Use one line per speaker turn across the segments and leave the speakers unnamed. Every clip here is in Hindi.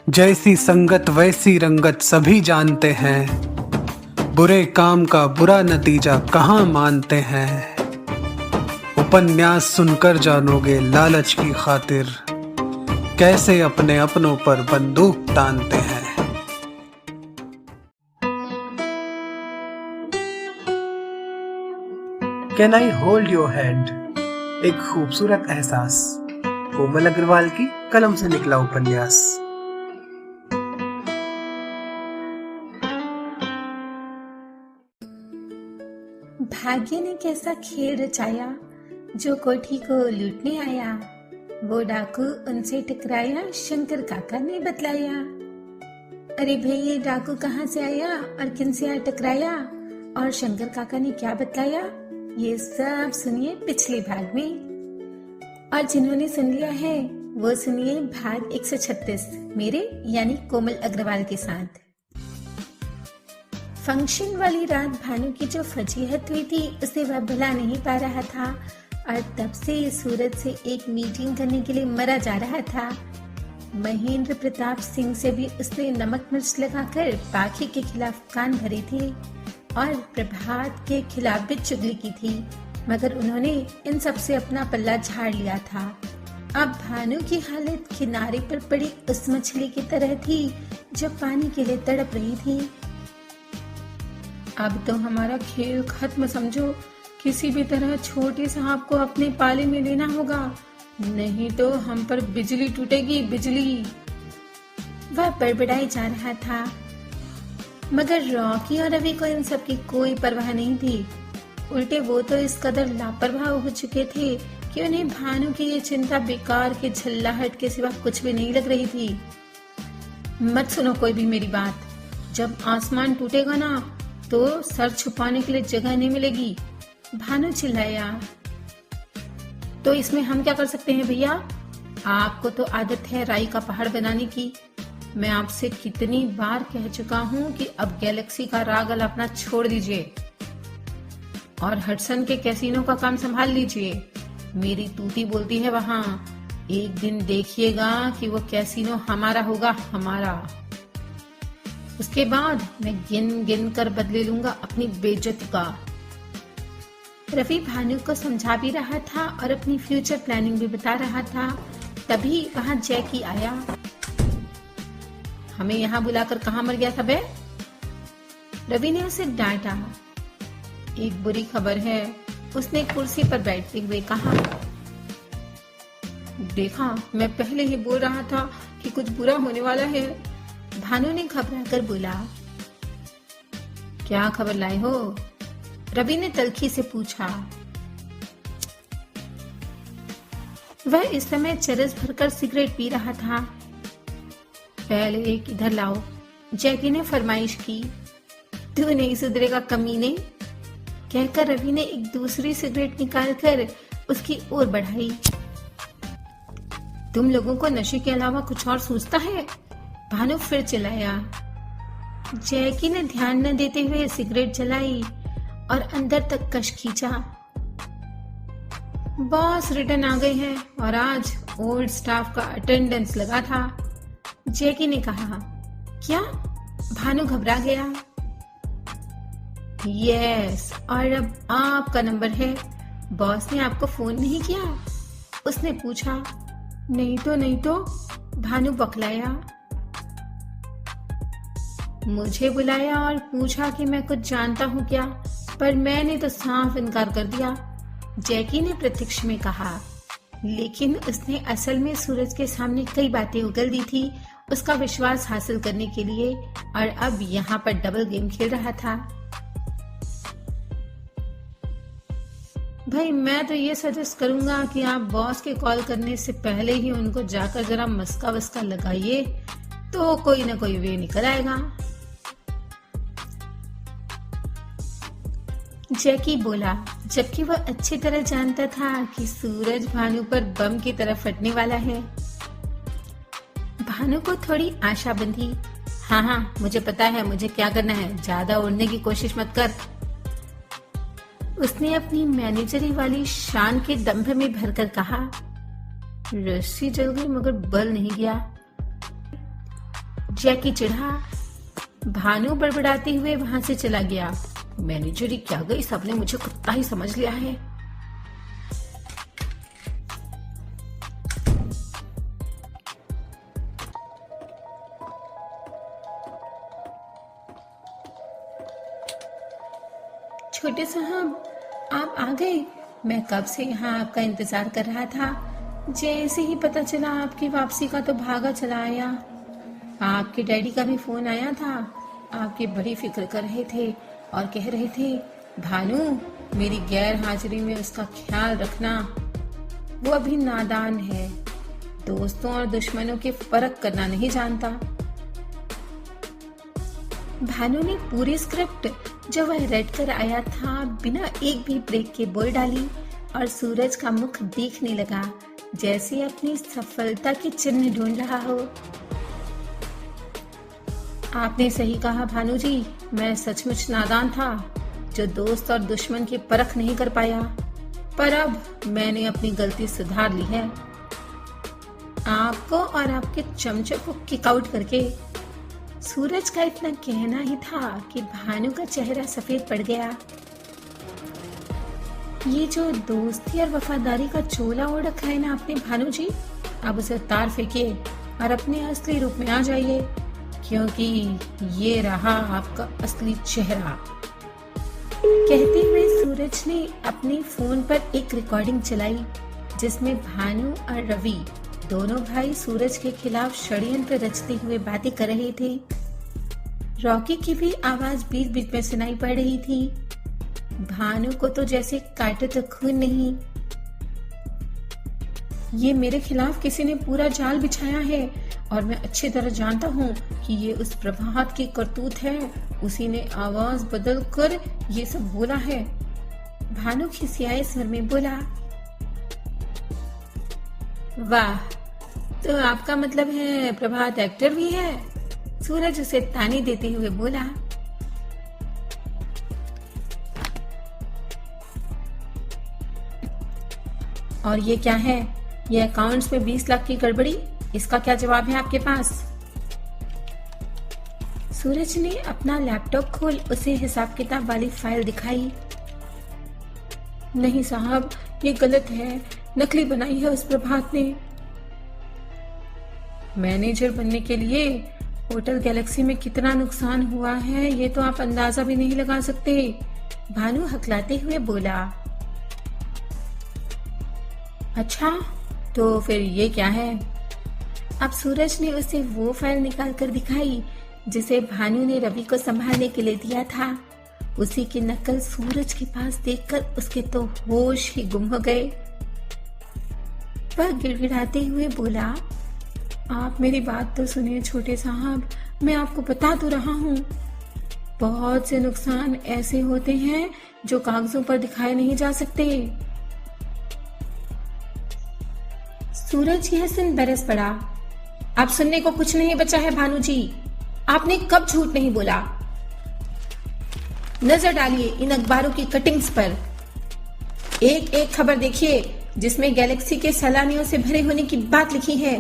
जैसी संगत वैसी रंगत सभी जानते हैं, बुरे काम का बुरा नतीजा कहाँ मानते हैं। उपन्यास सुनकर जानोगे लालच की खातिर, कैसे अपने अपनों पर बंदूक तानते हैं।
Can I hold your hand, एक खूबसूरत एहसास। कोमल अग्रवाल की कलम से निकला उपन्यास।
भाग्य ने कैसा खेल रचाया, जो कोठी को लूटने आया। वो डाकू उनसे टकराया, शंकर काका ने बतलाया। अरे भाई, ये डाकू कहाँ से आया और किन से टकराया, और शंकर काका ने क्या बतलाया, ये सब सुनिए पिछले भाग में। और जिन्होंने सुन लिया है वो सुनिए भाग 136 मेरे यानी कोमल अग्रवाल के साथ। फंक्शन वाली रात भानु की जो फजीहत हुई थी उसे वह भुला नहीं पा रहा था, और तब से सूरज से एक मीटिंग करने के लिए मरा जा रहा था। महेंद्र प्रताप सिंह से भी उसने नमक मिर्च लगाकर बाकी के खिलाफ कान भरे थे, और प्रभात के खिलाफ भी चुगली की थी, मगर उन्होंने इन सब से अपना पल्ला झाड़ लिया था। अब भानु की हालत किनारे पर पड़ी उस मछली की तरह थी जो पानी के लिए तड़प रही थी। अब तो हमारा खेल खत्म समझो, किसी भी तरह छोटे साहब को अपने पाले में लेना होगा, नहीं तो हम पर बिजली टूटेगी, बिजली। वह बड़बड़ाई जा रहा था, मगर रॉकी और रवि को इन सब की कोई परवाह नहीं थी। उल्टे वो तो इस कदर लापरवाह हो चुके थे कि उन्हें भानु की ये चिंता बेकार के झल्लाहट के सिवा कुछ भी नहीं लग रही थी। मत सुनो कोई भी मेरी बात, जब आसमान टूटेगा ना तो सर छुपाने के लिए जगह नहीं मिलेगी, भानु चिल्लाया। तो इसमें हम क्या कर सकते हैं भैया, आपको तो आदत है राई का पहाड़ बनाने की। मैं आपसे कितनी बार कह चुका हूँ कि अब गैलेक्सी का राग अलापना छोड़ दीजिए और हडसन के कैसीनो का काम संभाल लीजिए। मेरी तूती बोलती है वहाँ, एक दिन देखिएगा कि वो कैसीनो हमारा होगा, हमारा। उसके बाद मैं गिन गिन कर बदले लूंगा अपनी बेइज्जती का। रवि भानु को समझा भी रहा था और अपनी फ्यूचर प्लानिंग भी बता रहा था। तभी वहां जैकी आया। हमें यहाँ बुलाकर कहाँ मर गया था बे? रवि ने उसे डांटा। एक बुरी खबर है, उसने कुर्सी पर बैठते हुए कहा। देखा, मैं पहले ही बोल रहा था कि कुछ बुरा होने वाला है, भानु ने घबराकर बोला। क्या खबर लाए हो? रवि ने तल्खी से पूछा। वह इस समय चरस भरकर सिगरेट पी रहा था। पहले एक इधर लाओ, जैकी ने फरमाइश की। तू नहीं सुधरेगा कमीने, कहकर रवि ने एक दूसरी सिगरेट निकालकर उसकी ओर बढ़ाई। तुम लोगों को नशे के अलावा कुछ और सूझता है? भानु फिर चिल्लाया। जैकी ने ध्यान न देते हुए सिगरेट जलाई और अंदर तक कश खींचा। बॉस रिटर्न आ गए हैं और आज ओल्ड स्टाफ का अटेंडेंस लगा था, जैकी ने कहा। क्या? भानु घबरा गया। यस, और अब आपका नंबर है। बॉस ने आपको फोन नहीं किया? उसने पूछा। नहीं तो, भानु बकलाया। मुझे बुलाया और पूछा कि मैं कुछ जानता हूँ क्या, पर मैंने तो साफ इनकार कर दिया, जैकी ने प्रत्यक्ष में कहा। लेकिन उसने असल में सूरज के सामने कई बातें उगल दी थी उसका विश्वास हासिल करने के लिए, और अब यहाँ पर डबल गेम खेल रहा था। भाई, मैं तो ये सजेस्ट करूंगा कि आप बॉस के कॉल करने से पहले ही उनको जाकर जरा मस्का वस्का लगाइए, तो कोई ना कोई वे निकल आएगा। जैकी बोला, जबकि वह अच्छी तरह जानता था कि सूरज भानु पर बम की तरह फटने वाला है। भानु को थोड़ी आशा बंधी। हाँ, मुझे पता है मुझे क्या करना है, ज्यादा उड़ने की कोशिश मत कर। उसने अपनी मैनेजरी वाली शान के दंभ में भरकर कहा। रस्सी जल गई मगर बल नहीं गया। जैकी चिढ़ा। भानु बड़बड़ाते हुए वहां से चला गया। मैनेजर ही क्या गई, सबने मुझे कुत्ता ही समझ लिया है। छोटे साहब, आप आ गए। मैं कब से यहाँ आपका इंतजार कर रहा था। जैसे ही पता चला आपकी वापसी का तो भागा चला आया। आपके डैडी का भी फोन आया था। आपकी बड़ी फिक्र कर रहे थे और कह रहे थे, भानु मेरी गैर हाजिरी में उसका ख्याल रखना, वो अभी नादान है, दोस्तों और दुश्मनों के फर्क करना नहीं जानता। भानु ने पूरी स्क्रिप्ट जो वह रेड कर आया था बिना एक भी ब्रेक के बोल डाली और सूरज का मुख देखने लगा जैसे अपनी सफलता के चिन्ह ढूंढ रहा हो। आपने सही कहा भानु जी, मैं सचमुच नादान था जो दोस्त और दुश्मन की परख नहीं कर पाया, पर अब मैंने अपनी गलती सुधार ली है। आपको और आपके चमचे को किक आउट करके। सूरज का इतना कहना ही था कि भानु का चेहरा सफेद पड़ गया। ये जो दोस्ती और वफादारी का चोला ओढ़ रखा है ना आपने भानु जी, अब उसे उतार फेंकिए और अपने असली रूप में आ जाइए, क्योंकि ये रहा आपका असली चेहरा। कहते हुए सूरज ने अपने फोन पर एक रिकॉर्डिंग चलाई जिसमें भानु और रवि दोनों भाई सूरज के खिलाफ षड्यंत्र रचते हुए बातें कर रहे थे। रॉकी की भी आवाज बीच बीच में सुनाई पड़ रही थी। भानु को तो जैसे काटे तो खून नहीं। ये मेरे खिलाफ किसी ने पूरा जाल बिछाया है और मैं अच्छी तरह जानता हूँ कि ये उस प्रभात की करतूत है। उसी ने आवाज बदल कर ये सब बोला है। भानु खिसियाए स्वर में बोला, वाह, तो आपका मतलब है प्रभात एक्टर भी है? सूरज उसे ताने देते हुए बोला। और ये क्या है? ये अकाउंट्स में 20 लाख की गड़बड़ी, इसका क्या जवाब है आपके पास? सूरज ने अपना लैपटॉप खोल उसे हिसाब किताब वाली फाइल दिखाई। नहीं साहब, ये गलत है, नकली बनाई है उस प्रभात ने। मैनेजर बनने के लिए होटल गैलेक्सी में कितना नुकसान हुआ है ये तो आप अंदाजा भी नहीं लगा सकते। भानु हकलाते हुए बोला। अच्छा, तो फिर ये क्या है? अब सूरज ने उसे वो फाइल निकाल कर दिखाई जिसे भानु ने रवि को संभालने के लिए दिया था। उसी की नकल सूरज के पास देखकर उसके तो होश ही गुम हो गए। वह गिड़गिड़ाते हुए बोला, आप मेरी बात तो सुनिए छोटे साहब, मैं आपको बता तो रहा हूँ, बहुत से नुकसान ऐसे होते हैं जो कागजों पर दिखाए नहीं जा सकते। सूरज यह सुन बरस पड़ा। अब सुनने को कुछ नहीं बचा है भानु जी, आपने कब झूठ नहीं बोला? नजर डालिए इन अखबारों की कटिंग्स पर, एक एक खबर देखिए जिसमें गैलेक्सी के सैलानियों से भरे होने की बात लिखी है।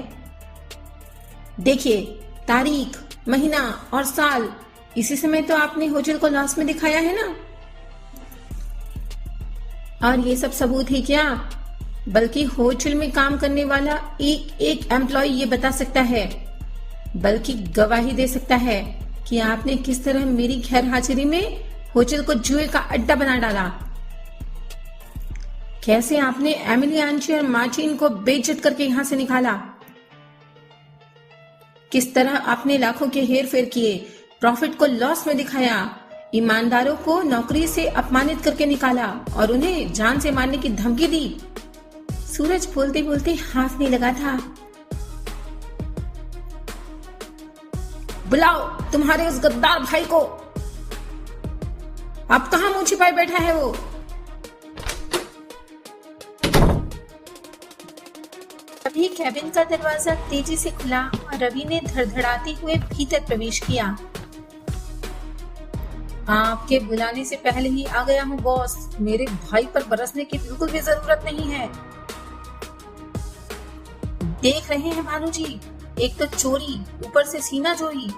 देखिए तारीख, महीना और साल, इसी समय तो आपने होटल को लॉस में दिखाया है ना। और ये सब सबूत ही क्या, बल्कि होटल में काम करने वाला एक एक एम्प्लॉय ये बता सकता है, बल्कि गवाही दे सकता है कि आपने किस तरह मेरी गैर हाजिरी में होटल को जुए का अड्डा बना डाला। कैसे आपने एमिली, आंची और मार्टिन को बेइज्जत करके यहां से निकाला। किस तरह आपने लाखों के हेर फेर किए, प्रॉफिट को लॉस में दिखाया, ईमानदारों को नौकरी से अपमानित करके निकाला और उन्हें जान से मारने की धमकी दी। सूरज बोलते बोलते हाफने लगा था। बुलाओ तुम्हारे उस गद्दार भाई को, अब कहां मुंह छिपाए बैठा है वो। अभी कैबिन का दरवाजा तेजी से खुला और रवि ने धड़धड़ाते हुए भीतर प्रवेश किया। आपके बुलाने से पहले ही आ गया हूँ बॉस, मेरे भाई पर बरसने की बिल्कुल भी जरूरत नहीं है। देख रहे हैं भानु जी, एक तो चोरी, ऊपर से सीना जोरी।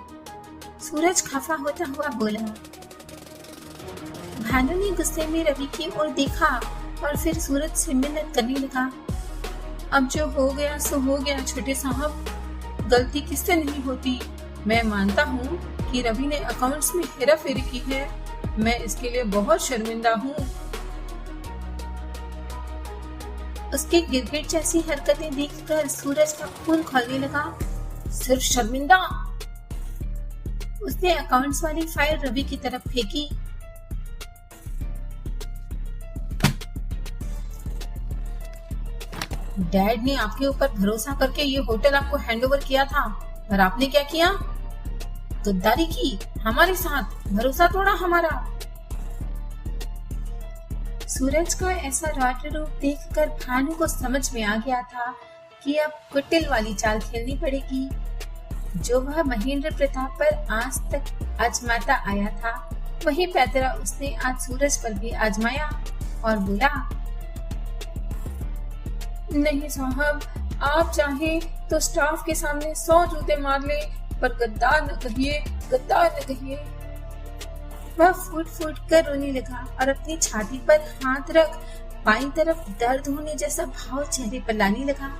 सूरज खफा होता हुआ बोला। भानु ने गुस्से में रवि की ओर देखा और फिर सूरज से मिन्नत करने लगा। अब जो हो गया सो हो गया छोटे साहब, गलती किससे नहीं होती। मैं मानता हूँ कि रवि ने अकाउंट्स में हेराफेरी की है, मैं इसके लिए बहुत शर्मिंदा हूँ। उसके गिरगिट जैसी हरकतें देखकर सूरज का खून खौलने लगा। सिर्फ शर्मिंदा? उसने अकाउंट्स वाली फाइल रवि की तरफ फेंकी। डैड ने आपके ऊपर भरोसा करके ये होटल आपको हैंडओवर किया था, और आपने क्या किया? गद्दारी की हमारे साथ, भरोसा तोड़ा हमारा। सूरज का ऐसा रौद्र रूप देखकर भानु को समझ में आ गया था कि अब कुटिल वाली चाल खेलनी पड़ेगी। जो वह महेंद्र प्रताप पर आज तक आजमाता आया था, वही पैतरा उसने आज सूरज पर भी आजमाया और बोला, नहीं साहब, आप चाहे तो स्टाफ के सामने 100 जूते मार ले, पर गद्दार न कहिए, गद्दार न कहिए। वह फूट फूट कर रोने लगा और अपनी छाती पर हाथ रख बाईं तरफ दर्द होने जैसा भाव चेहरे पर लाने लगा।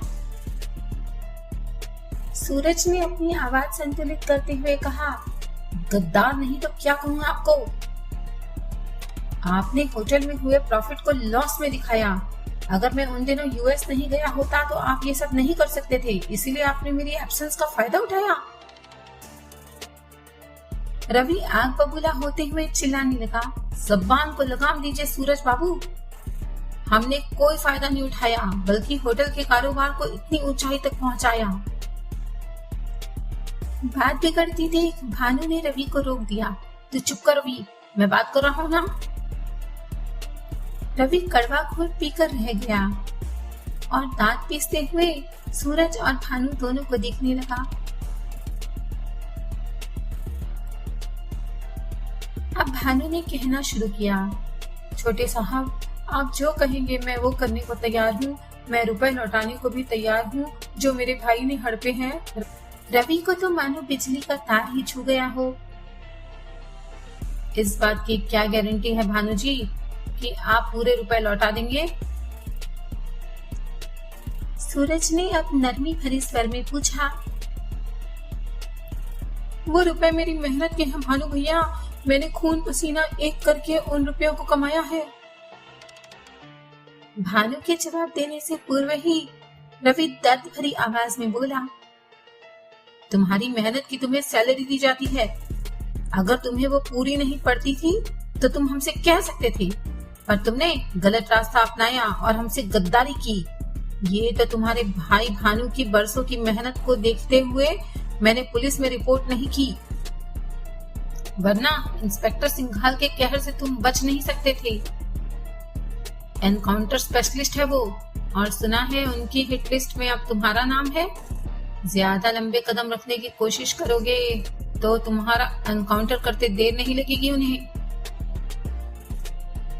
सूरज ने अपनी आवाज संतुलित करते हुए कहा, गद्दार नहीं तो क्या कहूँ आपको? आपने होटल में हुए प्रॉफिट को लॉस में दिखाया। अगर मैं उन दिनों यूएस नहीं गया होता तो आप ये सब नहीं कर सकते थे, इसीलिए आपने मेरी एब्सेंस का फायदा उठाया। रवि आग बबूला होते हुए चिल्लाने लगा, ज़बान को लगाम दीजिए सूरज बाबू, हमने कोई फायदा नहीं उठाया, बल्कि होटल के कारोबार को इतनी ऊंचाई तक पहुंचाया। बात बिगड़ती देख भानु ने रवि को रोक दिया। तू चुप कर रवि, मैं बात कर रहा हूँ ना। रवि कड़वा घूंट पीकर रह गया और दांत पीसते हुए सूरज और भानु दोनों को देखने लगा। अब भानु ने कहना शुरू किया, छोटे साहब, आप जो कहेंगे मैं वो करने को तैयार हूँ। मैं रुपए लौटाने को भी तैयार हूँ जो मेरे भाई ने हड़पे हैं। रवि को तो मानो बिजली का तार ही छू गया हो। इस बात की क्या गारंटी है भानु जी कि आप पूरे रुपए लौटा देंगे? सूरज ने अब नरमी भरी स्वर में पूछा। वो रुपए मेरी मेहनत के हैं भानु भैया, मैंने खून पसीना एक करके उन रुपयों को कमाया है। भानु के जवाब देने से पूर्व ही रवि दर्द भरी आवाज में बोला, तुम्हारी मेहनत की तुम्हें सैलरी दी जाती है। अगर तुम्हें वो पूरी नहीं पड़ती थी तो तुम हमसे कह सकते थे, पर तुमने गलत रास्ता अपनाया और हमसे गद्दारी की। ये तो तुम्हारे भाई भानु की बरसों की मेहनत को देखते हुए मैंने पुलिस में रिपोर्ट नहीं की, वरना इंस्पेक्टर सिंघाल के कहर से तुम बच नहीं सकते थे। एनकाउंटर स्पेशलिस्ट है वो, और सुना है उनकी हिट लिस्ट में अब तुम्हारा नाम है। ज्यादा लंबे कदम रखने की कोशिश करोगे तो तुम्हारा एनकाउंटर करते देर नहीं लगेगी उन्हें।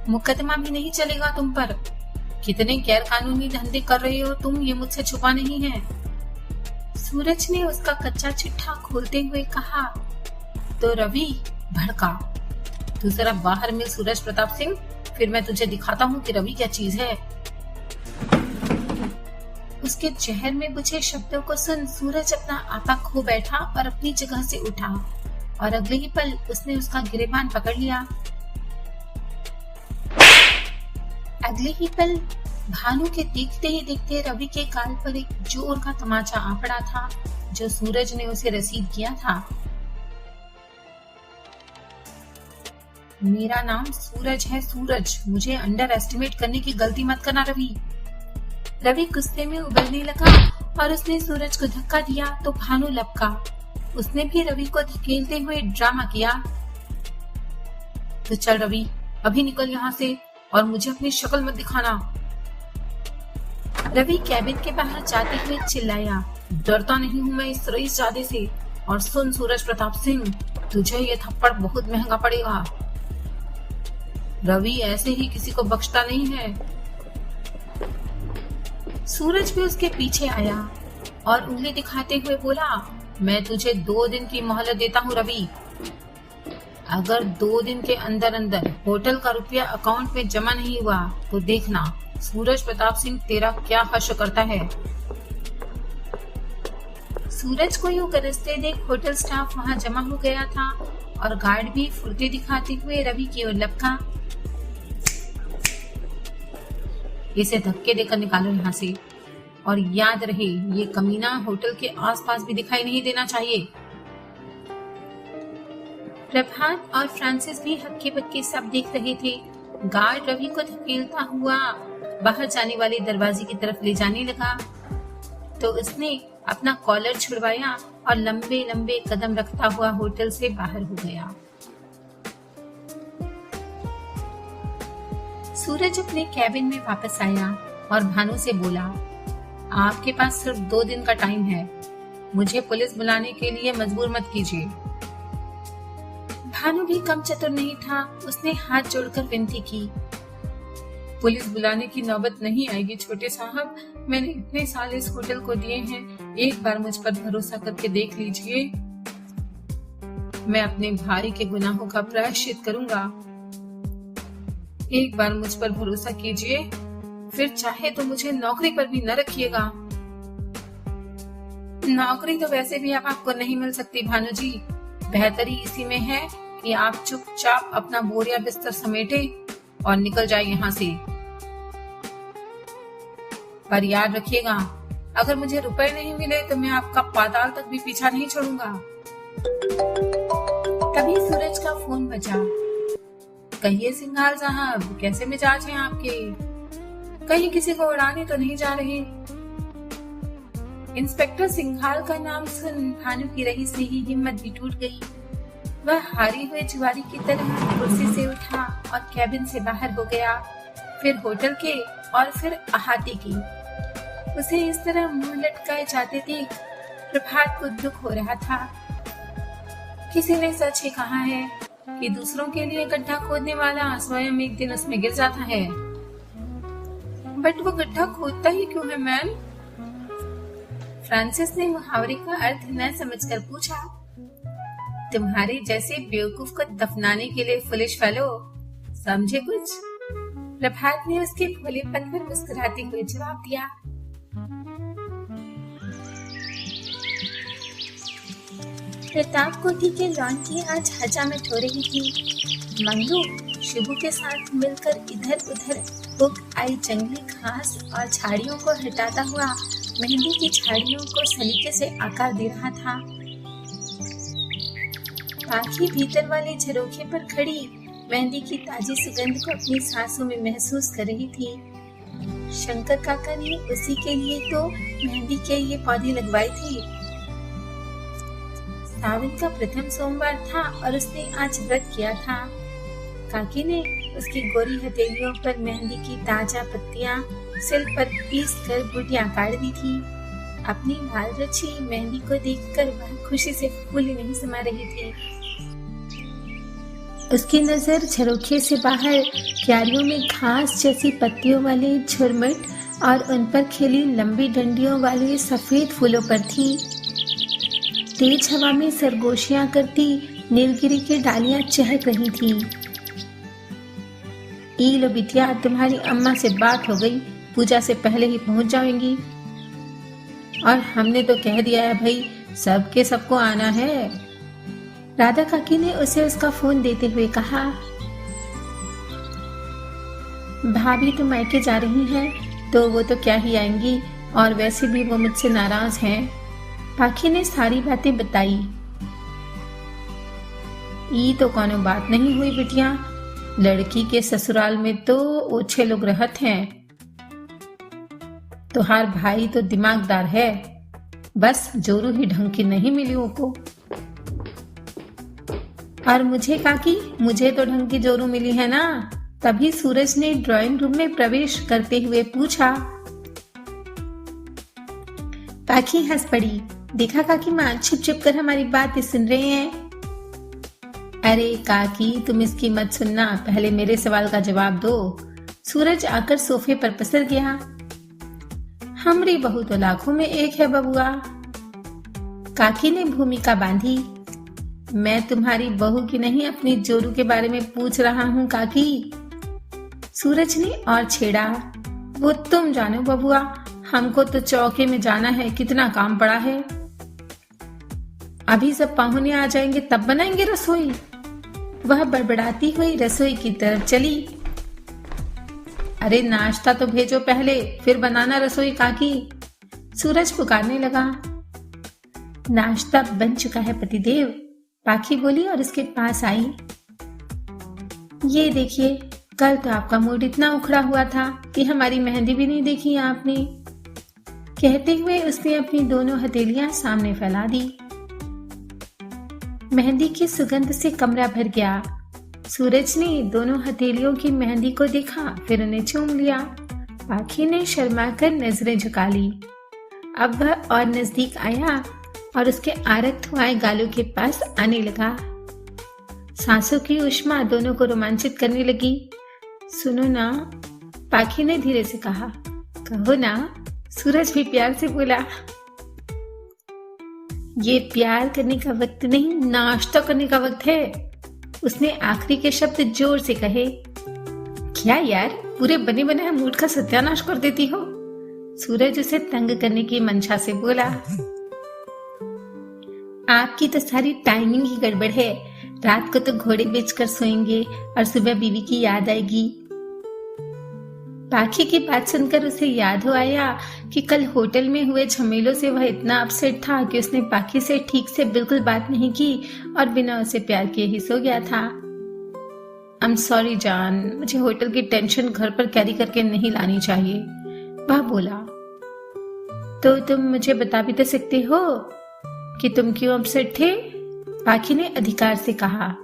मुकदमा भी नहीं चलेगा तुम पर। कितने गैर कानूनी धंधे कर रहे हो तुम, ये मुझसे छुपा नहीं है। सूरज ने उसका कच्चा चिट्ठा खोलते हुए कहा। तो रवि भड़का, तू जरा बाहर मिल सूरज प्रताप सिंह, फिर मैं तुझे दिखाता हूँ कि रवि क्या चीज है। उसके जहर में बुझे शब्दों को सुन सूरज अपना आपा खो बैठा और अपनी जगह से उठा, और अगले ही पल उसने उसका गिरेबान पकड़ लिया। अगले ही पल भानु के देखते ही देखते रवि के गाल पर एक जोर का तमाचा आ पड़ा था जो सूरज ने उसे रसीद किया था। मेरा नाम सूरज है, सूरज, मुझे अंडर एस्टिमेट करने की गलती मत करना रवि। रवि गुस्से में उबलने लगा और उसने सूरज को धक्का दिया तो भानु लपका। उसने भी रवि को धकेलते हुए ड्रामा किया। तो चल रवि, अभी निकल यहाँ से और मुझे अपनी शक्ल मत दिखाना। रवि कैबिन के बाहर जाते हुए चिल्लाया, डरता नहीं हूँ मैं इस रईसजादे से। और सुन सूरज प्रताप सिंह, तुझे ये थप्पड़ बहुत महंगा पड़ेगा। रवि ऐसे ही किसी को बख्शता नहीं है। सूरज भी उसके पीछे आया। और उंगली दिखाते हुए बोला, मैं तुझे 2 दिन की मोहलत देता हूँ रवि। अगर 2 दिन के अंदर अंदर होटल का रुपया अकाउंट में जमा नहीं हुआ तो देखना सूरज प्रताप सिंह तेरा क्या हश्र करता है। सूरज को यूं गरजते देख होटल स्टाफ वहां जमा हो गया था और गार्ड भी फुर्ती दिखाते हुए रवि की ओर लपका। इसे धक्के देकर निकालो यहाँ से, और याद रहे ये कमीना होटल के आसपास भी दिखाई नहीं देना चाहिए। प्रभात और फ्रांसिस भी हक्के बक्के सब देख रहे थे। गार्ड रवि को धकेलता हुआ बाहर जाने वाले दरवाजे की तरफ ले जाने लगा तो उसने अपना कॉलर छुड़वाया और लंबे लंबे कदम रखता हुआ होटल से बाहर हो गया। सूरज अपने कैबिन में वापस आया और भानु से बोला, आपके पास सिर्फ 2 दिन का टाइम है, मुझे पुलिस बुलाने के लिए मजबूर मत कीजिए। भानु भी कम चतुर नहीं था, उसने हाथ जोड़कर विनती की, पुलिस बुलाने की नौबत नहीं आएगी छोटे साहब, मैंने इतने साल इस होटल को दिए हैं, एक बार मुझ पर भरोसा करके देख लीजिए, मैं अपने भाई के गुनाहों का प्रायश्चित करूंगा, एक बार मुझ पर भरोसा कीजिए, फिर चाहे तो मुझे नौकरी पर भी न रखिएगा। नौकरी तो वैसे भी अब आपको नहीं मिल सकती भानु जी, बेहतरी इसी में है कि आप चुपचाप अपना बोरिया बिस्तर समेटे और निकल जाए यहाँ से। पर याद रखिएगा, अगर मुझे रुपए नहीं मिले तो मैं आपका पाताल तक भी पीछा नहीं छोड़ूंगा। तभी सूरज का फोन बजा। कहिए सिंघाल साहब, कैसे मिजाज हैं आपके? कहीं किसी को उड़ाने तो नहीं जा रहे? इंस्पेक्टर सिंघाल का नाम सुन भानु की रही से ही हिम्मत भी टूट गई। वह हारी हुए जुआरी की तरह कुर्सी से उठा और कैबिन से बाहर हो गया, फिर होटल के और फिर अहाते की। उसे इस तरह मुंह लटकाए जाते देख प्रभात को दुख हो रहा था। किसी ने सच ही कहा है कि दूसरों के लिए गड्ढा खोदने वाला स्वयं एक दिन उसमें गिर जाता है। बट वो गड्ढा खोदता ही क्यों है मैम? फ्रांसिस ने मुहावरे का अर्थ न समझकर पूछा। तुम्हारे जैसे बेवकूफ को दफनाने के लिए फुलिश फेलो, समझे कुछ? प्रभात ने उसके भोलेपन पर मुस्कुराते हुए जवाब दिया। प्रताप कोठी के लॉन की आज हजामत हो रही थी। मंगू शिबू के साथ मिलकर इधर उधर उग आई जंगली घास और झाड़ियों को हटाता हुआ मेहंदी की झाड़ियों को सलीके से आकार दे रहा था। पाखी भीतर वाले झरोखे पर खड़ी मेहंदी की ताजी सुगंध को अपनी सांसों में महसूस कर रही थी। शंकर काका ने उसी के लिए तो मेहंदी के ये पौधे लगवाए थे। सावन का प्रथम सोमवार था और उसने आज व्रत किया था। काकी ने उसकी गोरी हथेलियों पर मेहंदी की ताजा पत्तियां सिल पर पीस कर बूटियां काट दी थी। अपनी लाल रची मेहंदी को देखकर वह खुशी से फूली नहीं समा रही थी। उसकी नजर झरोखे से बाहर क्यारियों में घास जैसी पत्तियों वाले झुरमुट और उन पर खिली लंबी डंडियों वाले सफेद फूलों पर थी। तेज हवा में सरगोशियां करती नीलगिरी की डालियां चहक रही थीं। ई लो बिटिया, तुम्हारी अम्मा से बात हो गई, पूजा से पहले ही पहुंच जाएंगी। और हमने तो कह दिया है भाई, सबके सबको आना है। राधा काकी ने उसे उसका फोन देते हुए कहा। भाभी तो मायके जा रही हैं, तो वो तो क्या ही आएंगी, और वैसे भी वो मुझसे नाराज हैं। पाखी ने सारी बातें बताई। ई तो कोनो बात नहीं हुई बिटिया, लड़की के ससुराल में तो ओछे लोग रहत हैं। तुहार भाई तो दिमागदार है, बस जोरू ही ढंग की नहीं मिली उनको। और मुझे काकी, मुझे तो ढंग की जोरू मिली है ना। तभी सूरज ने ड्राइंग रूम में प्रवेश करते हुए पूछा। पाखी हंस पड़ी। देखा काकी माँ छिप छिप कर हमारी बातें सुन रहे हैं। अरे काकी, तुम इसकी मत सुनना, पहले मेरे सवाल का जवाब दो। सूरज आकर सोफे पर पसर गया। हमरी बहू तो लाखों में एक है बबुआ। काकी ने भूमिका बांधी। मैं तुम्हारी बहू की नहीं अपनी जोरू के बारे में पूछ रहा हूँ काकी। सूरज ने और छेड़ा। वो तुम जानो बबुआ, हमको तो चौके में जाना है, कितना काम पड़ा है। अभी सब पाहुने आ जाएंगे तब बनाएंगे रसोई। वह बड़बड़ाती हुई रसोई की तरफ चली। अरे नाश्ता तो भेजो पहले, फिर बनाना रसोई काकी। सूरज पुकारने लगा। नाश्ता बन चुका है पतिदेव, पाखी बोली और उसके पास आई। ये देखिए, कल तो आपका मूड इतना उखड़ा हुआ था कि हमारी मेहंदी भी नहीं देखी आपने। कहते हुए उसने अपनी दोनों हथेलियां सामने फैला दी। मेहंदी की सुगंध से कमरा भर गया। सूरज ने दोनों हथेलियों की मेहंदी को देखा, फिर उन्हें चूम लिया। पाखी ने शर्माकर नजरें झुका ली। अब वह और नजदीक आया और उसके आरक्त हुए गालों के पास आने लगा। सांसों की ऊष्मा दोनों को रोमांचित करने लगी। सुनो ना, पाखी ने धीरे से कहा। कहो ना, सूरज भी प्यार से बोला। ये प्यार करने का वक्त नहीं, नाश्ता करने का वक्त है। उसने आखिरी के शब्द जोर से कहे। क्या यार, पूरे बने बनाए मूड का सत्यानाश कर देती हो। सूरज उसे तंग करने की मंशा से बोला। आपकी तो सारी टाइमिंग ही गड़बड़ है। रात को तो घोड़े बेचकर सोएंगे और सुबह बीवी की याद आएगी। पाखी की बात सुनकर उसे याद हो आया कि कल होटल में हुए झमेलों से वह इतना अपसेट था कि उसने पाखी से ठीक से बिल्कुल बात नहीं की और बिना उसे प्यार किए ही सो गया था। आई एम सॉरी जान, मुझे होटल की टेंशन घर पर कैरी करके नहीं लानी चाहिए, वह बोला। तो तुम मुझे बता भी तो सकते हो कि तुम क्यों अपसेट थे, पाखी ने अधिकार से कहा।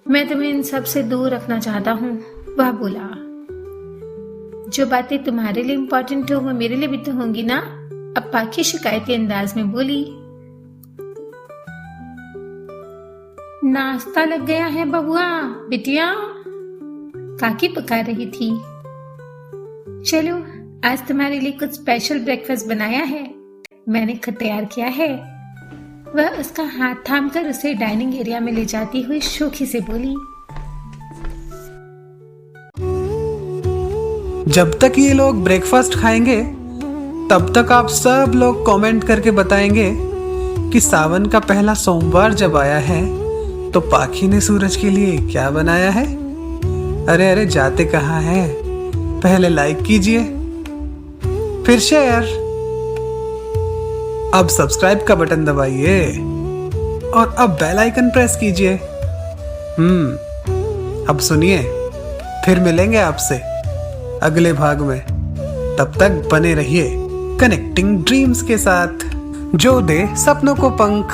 मैं तुम्हें इन सब से दूर रखना चाहता हूँ, वह बोला। जो बातें तुम्हारे लिए इम्पोर्टेंट हो वो मेरे लिए भी तो होंगी ना, अब पाखी शिकायती अंदाज में बोली। नाश्ता लग गया है बबुआ, बिटिया, काकी पुकार रही थी। चलो, आज तुम्हारे लिए कुछ स्पेशल ब्रेकफास्ट बनाया है, मैंने खुद तैयार किया है। वह उसका हाथ थामकर उसे डाइनिंग एरिया में ले जाती हुई शोखी से बोली।
जब तक ये लोग ब्रेकफास्ट खाएंगे तब तक आप सब लोग कमेंट करके बताएंगे कि सावन का पहला सोमवार जब आया है तो पाखी ने सूरज के लिए क्या बनाया है। अरे अरे, जाते कहाँ हैं? पहले लाइक कीजिए, फिर शेयर, अब सब्सक्राइब का बटन दबाइए और अब बेल आइकन प्रेस कीजिए। अब सुनिए, फिर मिलेंगे आपसे अगले भाग में। तब तक बने रहिए कनेक्टिंग ड्रीम्स के साथ, जो दे सपनों को पंख।